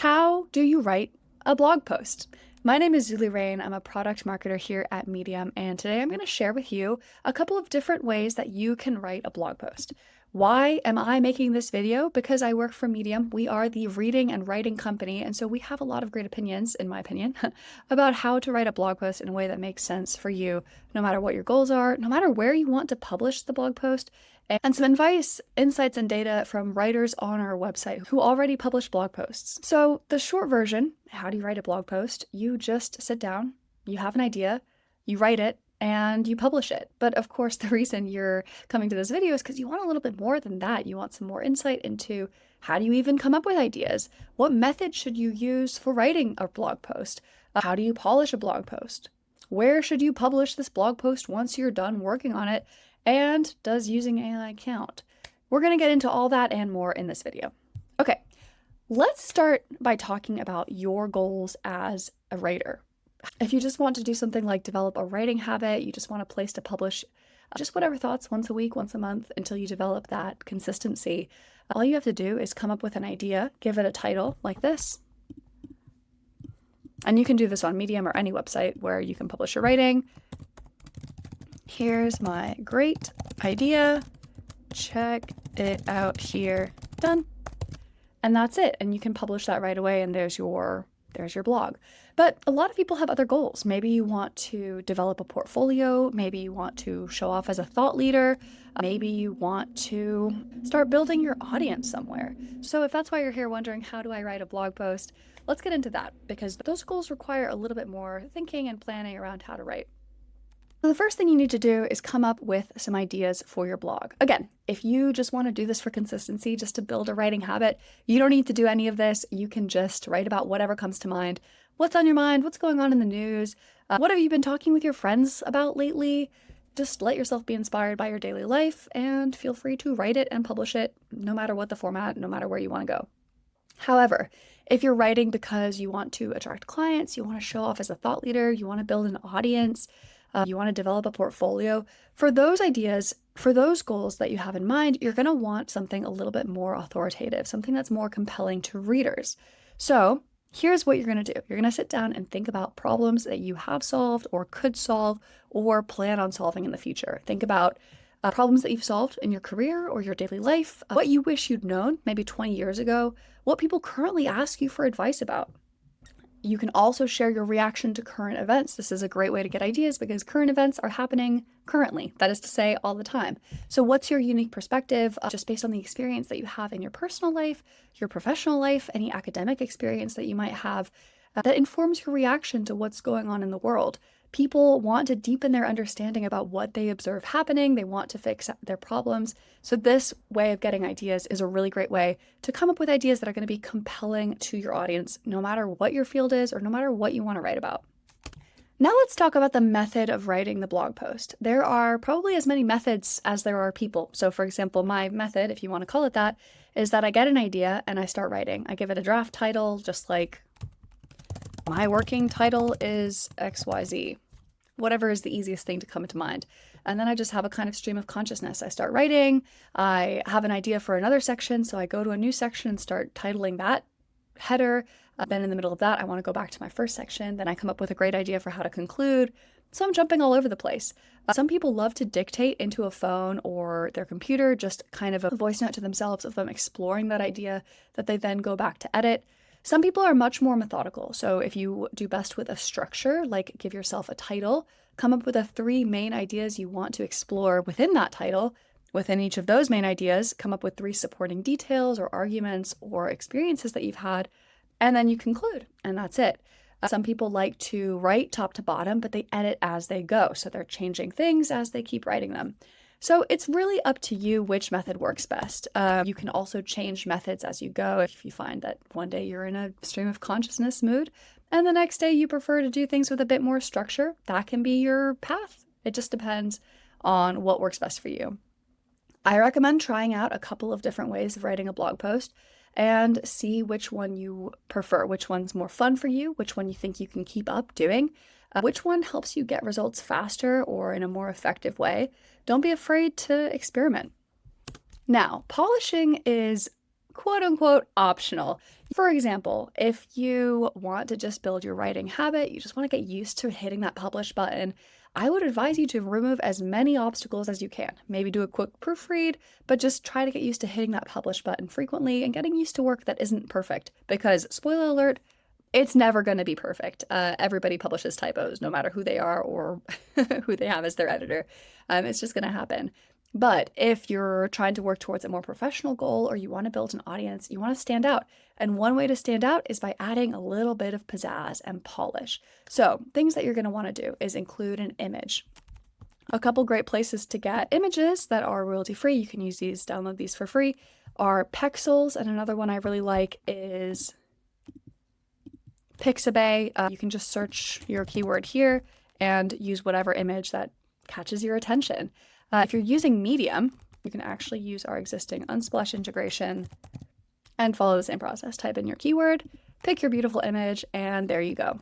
How do you write a blog post? My name is Zuli Rain. I'm a product marketer here at Medium, and today I'm going to share with you a couple of different ways that you can write a blog post. Why am I making this video? Because I work for Medium. We are the reading and writing company, and so we have a lot of great opinions, in my opinion, about how to write a blog post in a way that makes sense for you, no matter what your goals are, no matter where you want to publish the blog post, and some advice, insights, and data from writers on our website who already publish blog posts. So the short version, how do you write a blog post? You just sit down, you have an idea, you write it, and you publish it. But of course, the reason you're coming to this video is because you want a little bit more than that. You want some more insight into how do you even come up with ideas? What method should you use for writing a blog post? How do you polish a blog post? Where should you publish this blog post once you're done working on it? And does using AI count? We're going to get into all that and more in this video. Okay, let's start by talking about your goals as a writer. If you just want to do something like develop a writing habit, you just want a place to publish just whatever thoughts once a week, once a month until you develop that consistency, all you have to do is come up with an idea, give it a title like this. And you can do this on Medium or any website where you can publish your writing. Here's my great idea. Check it out here. Done. And that's it. And you can publish that right away, and there's your blog. But a lot of people have other goals. Maybe you want to develop a portfolio. Maybe you want to show off as a thought leader. Maybe you want to start building your audience somewhere. So if that's why you're here wondering, how do I write a blog post? Let's get into that, because those goals require a little bit more thinking and planning around how to write. So the first thing you need to do is come up with some ideas for your blog. Again, if you just want to do this for consistency, just to build a writing habit, you don't need to do any of this. You can just write about whatever comes to mind. What's on your mind? What's going on in the news? What have you been talking with your friends about lately? Just let yourself be inspired by your daily life and feel free to write it and publish it, no matter what the format, no matter where you want to go. However, if you're writing because you want to attract clients, you want to show off as a thought leader, you want to build an audience, you want to develop a portfolio, for those ideas, for those goals that you have in mind, you're going to want something a little bit more authoritative, something that's more compelling to readers. So here's what you're going to do. You're going to sit down and think about problems that you have solved or could solve or plan on solving in the future. Think about problems that you've solved in your career or your daily life, what you wish you'd known maybe 20 years ago, what people currently ask you for advice about. You can also share your reaction to current events. This is a great way to get ideas because current events are happening currently, that is to say, all the time. So what's your unique perspective just based on the experience that you have in your personal life, your professional life, any academic experience that you might have that informs your reaction to what's going on in the world? People want to deepen their understanding about what they observe happening. They want to fix their problems. So this way of getting ideas is a really great way to come up with ideas that are going to be compelling to your audience, no matter what your field is or no matter what you want to write about. Now let's talk about the method of writing the blog post. There are probably as many methods as there are people. So for example, my method, if you want to call it that, is that I get an idea and I start writing. I give it a draft title, just like my working title is XYZ. Whatever is the easiest thing to come to mind. And then I just have a kind of stream of consciousness. I start writing, I have an idea for another section, so I go to a new section and start titling that header. Then in the middle of that, I want to go back to my first section. Then I come up with a great idea for how to conclude. So I'm jumping all over the place. Some people love to dictate into a phone or their computer, just kind of a voice note to themselves of them exploring that idea that they then go back to edit. Some people are much more methodical. So if you do best with a structure, like give yourself a title, come up with the 3 main ideas you want to explore within that title. Within each of those main ideas, come up with 3 supporting details or arguments or experiences that you've had, and then you conclude, and that's it. Some people like to write top to bottom, but they edit as they go. So they're changing things as they keep writing them. So it's really up to you which method works best. You can also change methods as you go if you find that one day you're in a stream of consciousness mood and the next day you prefer to do things with a bit more structure. That can be your path. It just depends on what works best for you. I recommend trying out a couple of different ways of writing a blog post and see which one you prefer, which one's more fun for you, which one you think you can keep up doing. Which one helps you get results faster or in a more effective way? Don't be afraid to experiment. Now, polishing is quote unquote optional. For example, if you want to just build your writing habit, you just want to get used to hitting that publish button, I would advise you to remove as many obstacles as you can. Maybe do a quick proofread, but just try to get used to hitting that publish button frequently and getting used to work that isn't perfect. Because, spoiler alert, it's never going to be perfect. Everybody publishes typos, no matter who they are or who they have as their editor. It's just going to happen. But if you're trying to work towards a more professional goal or you want to build an audience, you want to stand out. And one way to stand out is by adding a little bit of pizzazz and polish. So things that you're going to want to do is include an image. A couple great places to get images that are royalty free, you can use these, download these for free, are Pexels, and another one I really like is Pixabay. You can just search your keyword here and use whatever image that catches your attention. If you're using Medium, you can actually use our existing Unsplash integration and follow the same process. Type in your keyword, pick your beautiful image, and there you go.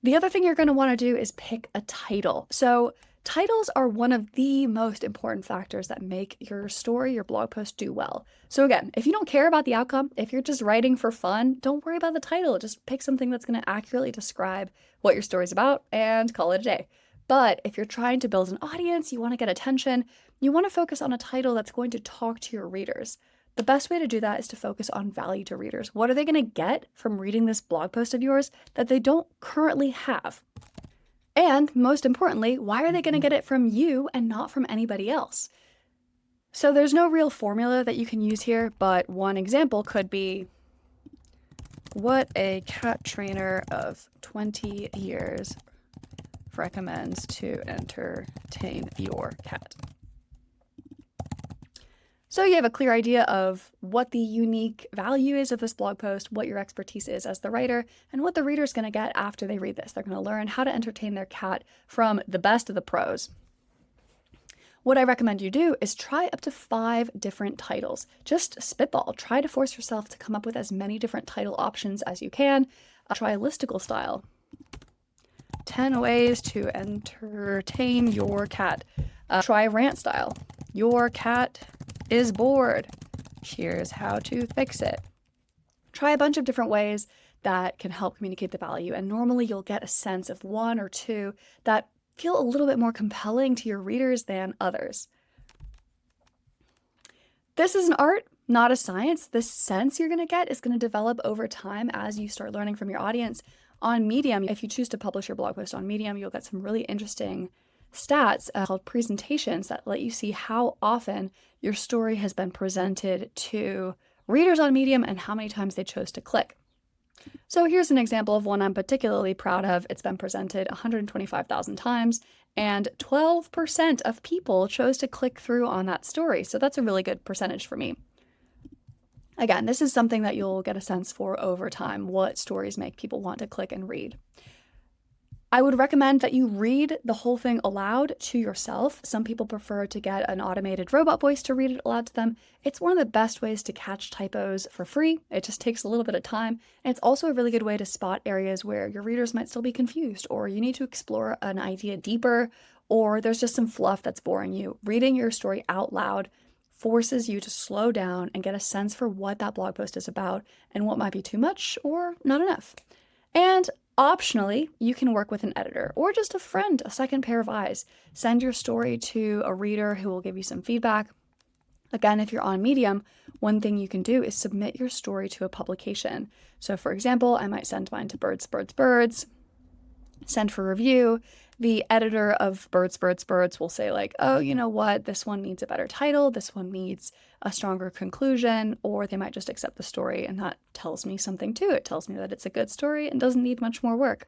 The other thing you're going to want to do is pick a title. So titles are one of the most important factors that make your story, your blog post do well. So again, if you don't care about the outcome, if you're just writing for fun, don't worry about the title. Just pick something that's going to accurately describe what your story's about and call it a day. But if you're trying to build an audience, you want to get attention, you want to focus on a title that's going to talk to your readers. The best way to do that is to focus on value to readers. What are they going to get from reading this blog post of yours that they don't currently have? And most importantly, why are they going to get it from you and not from anybody else? So there's no real formula that you can use here, but one example could be, what a cat trainer of 20 years recommends to entertain your cat. So you have a clear idea of what the unique value is of this blog post, what your expertise is as the writer, and what the reader's going to get after they read this. They're going to learn how to entertain their cat from the best of the pros. What I recommend you do is try up to 5 different titles. Just spitball. Try to force yourself to come up with as many different title options as you can. Try a listicle style. 10 ways to entertain your cat. Try rant style. Your cat is bored. Here's how to fix it. Try a bunch of different ways that can help communicate the value, and normally you'll get a sense of 1 or 2 that feel a little bit more compelling to your readers than others. This is an art, not a science. The sense you're going to get is going to develop over time as you start learning from your audience. On Medium, if you choose to publish your blog post on Medium, you'll get some really interesting stats called presentations that let you see how often your story has been presented to readers on Medium and how many times they chose to click. So here's an example of one I'm particularly proud of. It's been presented 125,000 times, and 12% of people chose to click through on that story. So that's a really good percentage for me. Again, this is something that you'll get a sense for over time, what stories make people want to click and read. I would recommend that you read the whole thing aloud to yourself. Some people prefer to get an automated robot voice to read it aloud to them. It's one of the best ways to catch typos for free. It just takes a little bit of time. And it's also a really good way to spot areas where your readers might still be confused, or you need to explore an idea deeper, or there's just some fluff that's boring you. Reading your story out loud forces you to slow down and get a sense for what that blog post is about and what might be too much or not enough. And optionally, you can work with an editor or just a friend, a second pair of eyes. Send your story to a reader who will give you some feedback. Again, if you're on Medium, one thing you can do is submit your story to a publication. So for example, I might send mine to Birds, Birds, Birds, send for review. The editor of Birds, Birds, Birds will say like, oh, you know what, this one needs a better title, this one needs a stronger conclusion, or they might just accept the story, and that tells me something too. It tells me that it's a good story and doesn't need much more work.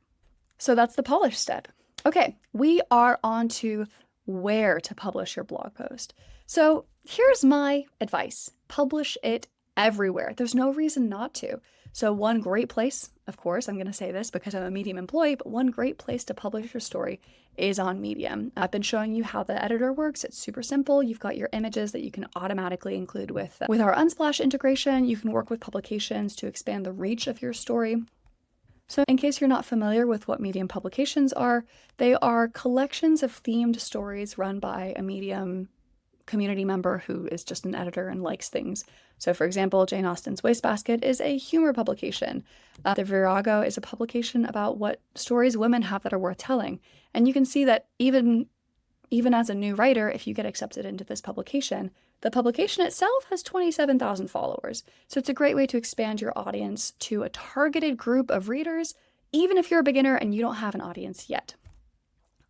So that's the polish step. Okay, we are on to where to publish your blog post. So here's my advice. Publish it everywhere. There's no reason not to. So one great place, of course, I'm going to say this because I'm a Medium employee, but one great place to publish your story is on Medium. I've been showing you how the editor works. It's super simple. You've got your images that you can automatically include with our Unsplash integration. You can work with publications to expand the reach of your story. So in case you're not familiar with what Medium publications are, they are collections of themed stories run by a Medium community member who is just an editor and likes things. So for example, Jane Austen's Wastebasket is a humor publication. The Virago is a publication about what stories women have that are worth telling. And you can see that even as a new writer, if you get accepted into this publication, the publication itself has 27,000 followers. So it's a great way to expand your audience to a targeted group of readers, even if you're a beginner and you don't have an audience yet.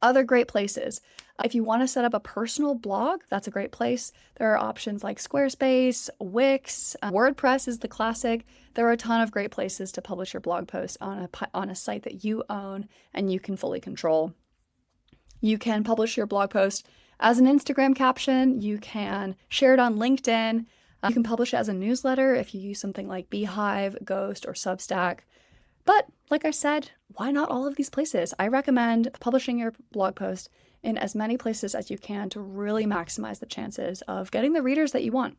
Other great places. If you want to set up a personal blog, that's a great place. There are options like Squarespace, Wix, WordPress is the classic. There are a ton of great places to publish your blog post on a site that you own and you can fully control. You can publish your blog post as an Instagram caption. You can share it on LinkedIn. You can publish it as a newsletter if you use something like Beehive, Ghost, or Substack. But like I said, why not all of these places? I recommend publishing your blog post in as many places as you can to really maximize the chances of getting the readers that you want.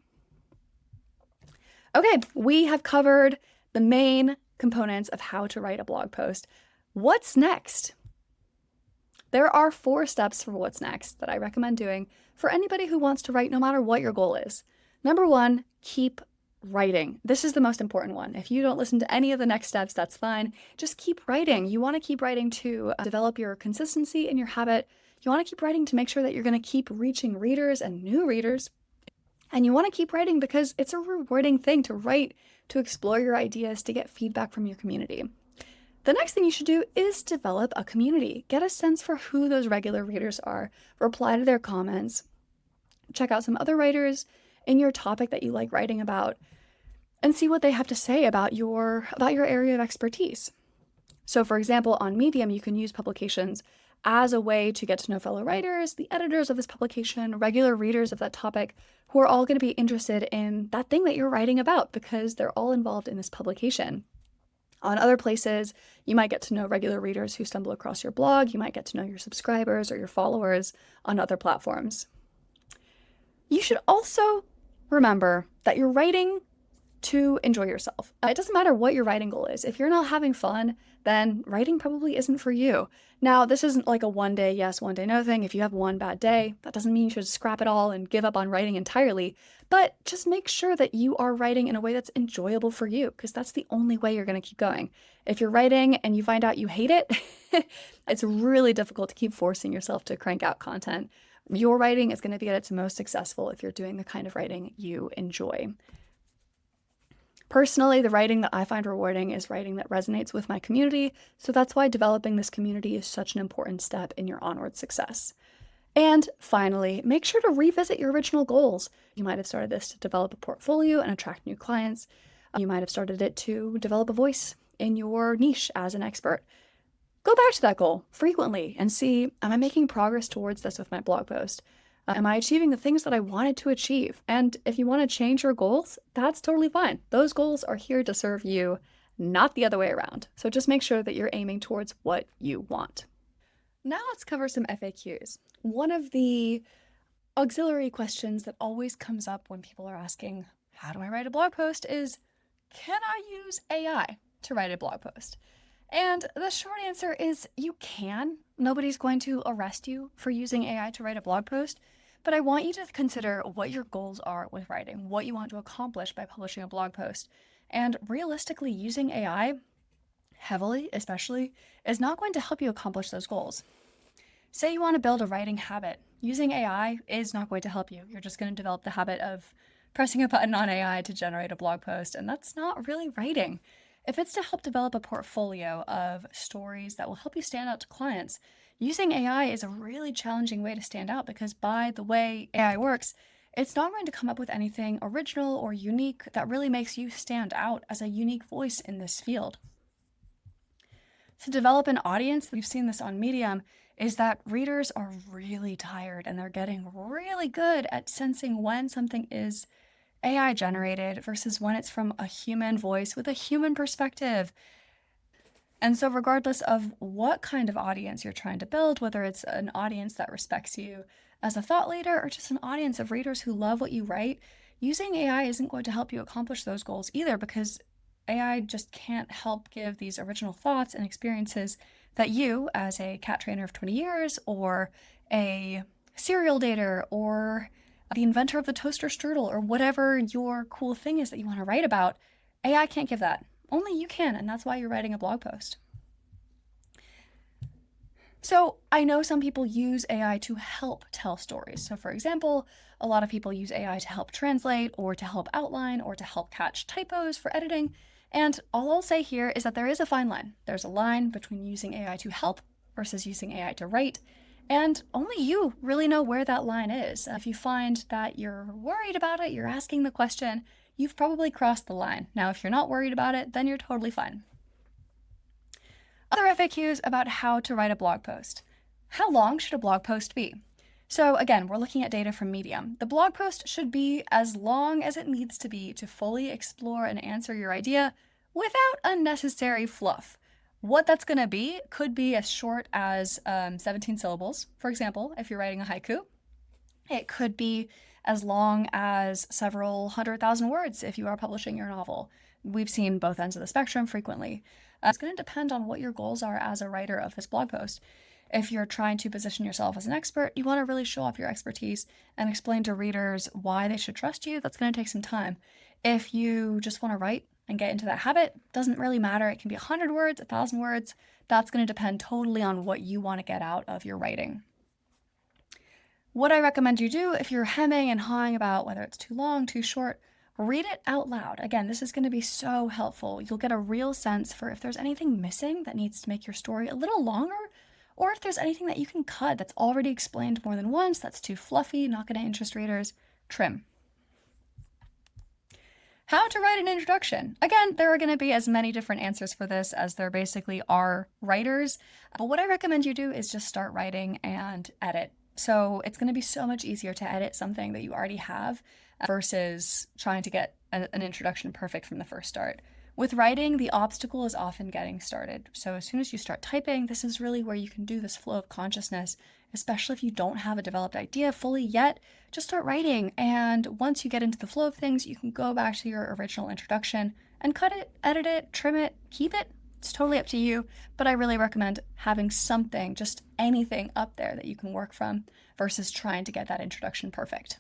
Okay, we have covered the main components of how to write a blog post. What's next? There are 4 steps for what's next that I recommend doing for anybody who wants to write no matter what your goal is. Number 1, keep writing. This is the most important one. If you don't listen to any of the next steps, that's fine. Just keep writing. You want to keep writing to develop your consistency in your habit. You want to keep writing to make sure that you're going to keep reaching readers and new readers. And you want to keep writing because it's a rewarding thing to write, to explore your ideas, to get feedback from your community. The next thing you should do is develop a community. Get a sense for who those regular readers are. Reply to their comments. Check out some other writers in your topic that you like writing about and see what they have to say about your area of expertise. So for example, on Medium, you can use publications as a way to get to know fellow writers, the editors of this publication, regular readers of that topic, who are all going to be interested in that thing that you're writing about because they're all involved in this publication. On other places, you might get to know regular readers who stumble across your blog. You might get to know your subscribers or your followers on other platforms. You should also remember that you're writing to enjoy yourself. It doesn't matter what your writing goal is. If you're not having fun, then writing probably isn't for you. Now, this isn't like a one day yes, one day no thing. If you have one bad day, that doesn't mean you should scrap it all and give up on writing entirely, but just make sure that you are writing in a way that's enjoyable for you, because that's the only way you're going to keep going. If you're writing and you find out you hate it, it's really difficult to keep forcing yourself to crank out content. Your writing is going to be at its most successful if you're doing the kind of writing you enjoy. Personally, the writing that I find rewarding is writing that resonates with my community, so that's why developing this community is such an important step in your onward success. And finally, make sure to revisit your original goals. You might have started this to develop a portfolio and attract new clients. You might have started it to develop a voice in your niche as an expert. Go back to that goal frequently and see, am I making progress towards this with my blog post? Am I achieving the things that I wanted to achieve? And if you want to change your goals, that's totally fine. Those goals are here to serve you, not the other way around. So just make sure that you're aiming towards what you want. Now let's cover some FAQs. One of the auxiliary questions that always comes up when people are asking, how do I write a blog post, is, can I use AI to write a blog post? And the short answer is you can. Nobody's going to arrest you for using AI to write a blog post, but I want you to consider what your goals are with writing, what you want to accomplish by publishing a blog post. And realistically, using AI heavily, especially, is not going to help you accomplish those goals. Say you want to build a writing habit. Using AI is not going to help you. You're just going to develop the habit of pressing a button on AI to generate a blog post, and that's not really writing. If it's to help develop a portfolio of stories that will help you stand out to clients, using AI is a really challenging way to stand out because by the way AI works, it's not going to come up with anything original or unique that really makes you stand out as a unique voice in this field. To develop an audience, we've seen this on Medium, is that readers are really tired and they're getting really good at sensing when something is AI generated versus when it's from a human voice with a human perspective. And so regardless of what kind of audience you're trying to build, whether it's an audience that respects you as a thought leader or just an audience of readers who love what you write, using AI isn't going to help you accomplish those goals either, because AI just can't help give these original thoughts and experiences that you, as a cat trainer of 20 years or a serial dater or the inventor of the toaster strudel, or whatever your cool thing is that you want to write about. AI can't give that. Only you can, and that's why you're writing a blog post. So I know some people use AI to help tell stories. So for example, a lot of people use AI to help translate or to help outline or to help catch typos for editing. And all I'll say here is that there is a fine line. There's a line between using AI to help versus using AI to write. And only you really know where that line is. If you find that you're worried about it, you're asking the question, you've probably crossed the line. Now, if you're not worried about it, then you're totally fine. Other FAQs about how to write a blog post. How long should a blog post be? So again, we're looking at data from Medium. The blog post should be as long as it needs to be to fully explore and answer your idea without unnecessary fluff. What that's going to be could be as short as 17 syllables, for example, if you're writing a haiku. It could be as long as several 100,000 words if you are publishing your novel. We've seen both ends of the spectrum frequently. It's going to depend on what your goals are as a writer of this blog post. If you're trying to position yourself as an expert, you want to really show off your expertise and explain to readers why they should trust you. That's going to take some time. If you just want to write and get into that habit, doesn't really matter. It can be 100 words, 1,000 words. That's going to depend totally on what you want to get out of your writing. What I recommend you do if you're hemming and hawing about whether it's too long, too short, read it out loud. Again, this is going to be so helpful. You'll get a real sense for if there's anything missing that needs to make your story a little longer, or if there's anything that you can cut that's already explained more than once, that's too fluffy, not going to interest readers, trim. How to write an introduction. Again, there are going to be as many different answers for this as there basically are writers, but what I recommend you do is just start writing and edit. So it's going to be so much easier to edit something that you already have versus trying to get an introduction perfect from the first start. With writing, the obstacle is often getting started. So as soon as you start typing, this is really where you can do this flow of consciousness, especially if you don't have a developed idea fully yet. Just start writing, and once you get into the flow of things, you can go back to your original introduction and cut it, edit it, trim it, keep it. It's totally up to you, but I really recommend having something, just anything up there that you can work from versus trying to get that introduction perfect.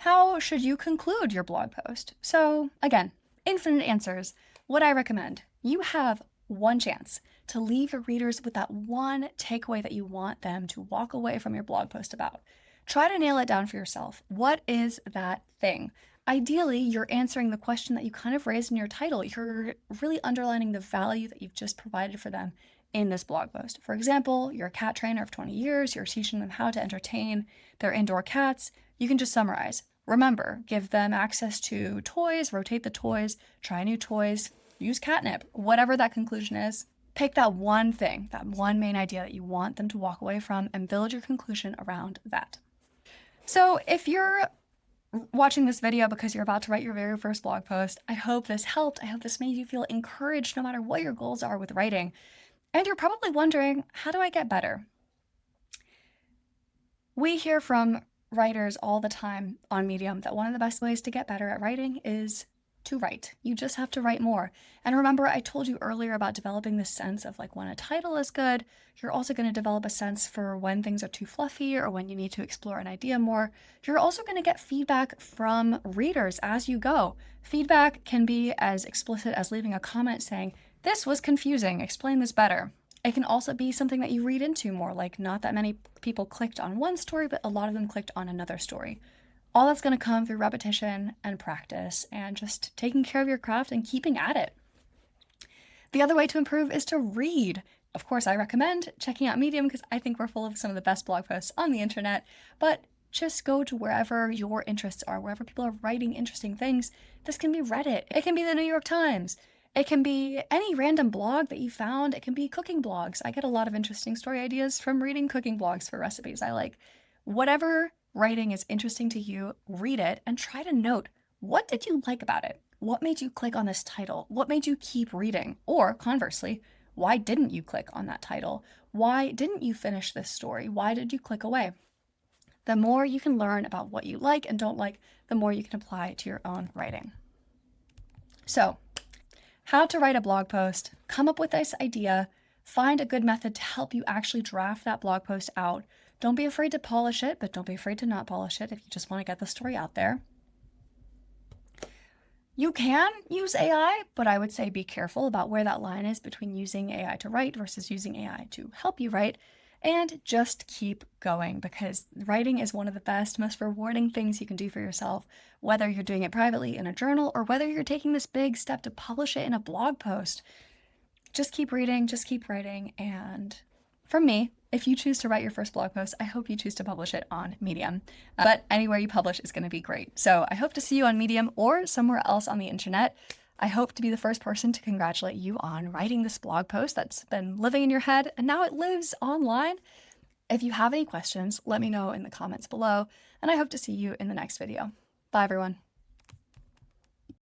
How should you conclude your blog post? So again, infinite answers. What I recommend, you have one chance to leave your readers with that one takeaway that you want them to walk away from your blog post about. Try to nail it down for yourself. What is that thing? Ideally, you're answering the question that you kind of raised in your title. You're really underlining the value that you've just provided for them in this blog post. For example, you're a cat trainer of 20 years, you're teaching them how to entertain their indoor cats. You can just summarize. Remember, give them access to toys, rotate the toys, try new toys, use catnip, whatever that conclusion is. Pick that one thing, that one main idea that you want them to walk away from, and build your conclusion around that. So if you're watching this video because you're about to write your very first blog post, I hope this helped. I hope this made you feel encouraged no matter what your goals are with writing. And you're probably wondering, how do I get better? We hear from writers all the time on Medium that one of the best ways to get better at writing is to write. You just have to write more. And remember, I told you earlier about developing this sense of like when a title is good, you're also going to develop a sense for when things are too fluffy or when you need to explore an idea more. You're also going to get feedback from readers as you go. Feedback can be as explicit as leaving a comment saying, "This was confusing, explain this better." It can also be something that you read into more, like not that many people clicked on one story, but a lot of them clicked on another story. All that's going to come through repetition and practice and just taking care of your craft and keeping at it. The other way to improve is to read. Of course, I recommend checking out Medium because I think we're full of some of the best blog posts on the internet, but just go to wherever your interests are, wherever people are writing interesting things. This can be Reddit. It can be the New York Times. It can be any random blog that you found. It can be cooking blogs. I get a lot of interesting story ideas from reading cooking blogs for recipes I like. Whatever writing is interesting to you, read it and try to note, what did you like about it? What made you click on this title? What made you keep reading? Or conversely, why didn't you click on that title? Why didn't you finish this story? Why did you click away? The more you can learn about what you like and don't like, the more you can apply to your own writing. So, how to write a blog post, come up with this idea, find a good method to help you actually draft that blog post out, Don't be afraid to polish it, but don't be afraid to not polish it if you just want to get the story out there. You can use AI, but I would say be careful about where that line is between using AI to write versus using AI to help you write. And just keep going, because writing is one of the best, most rewarding things you can do for yourself, whether you're doing it privately in a journal or whether you're taking this big step to publish it in a blog post. Just keep reading, just keep writing. And from me, if you choose to write your first blog post, I hope you choose to publish it on Medium. But anywhere you publish is going to be great. So I hope to see you on Medium or somewhere else on the internet. I hope to be the first person to congratulate you on writing this blog post that's been living in your head and now it lives online. If you have any questions, let me know in the comments below, and I hope to see you in the next video. Bye, everyone.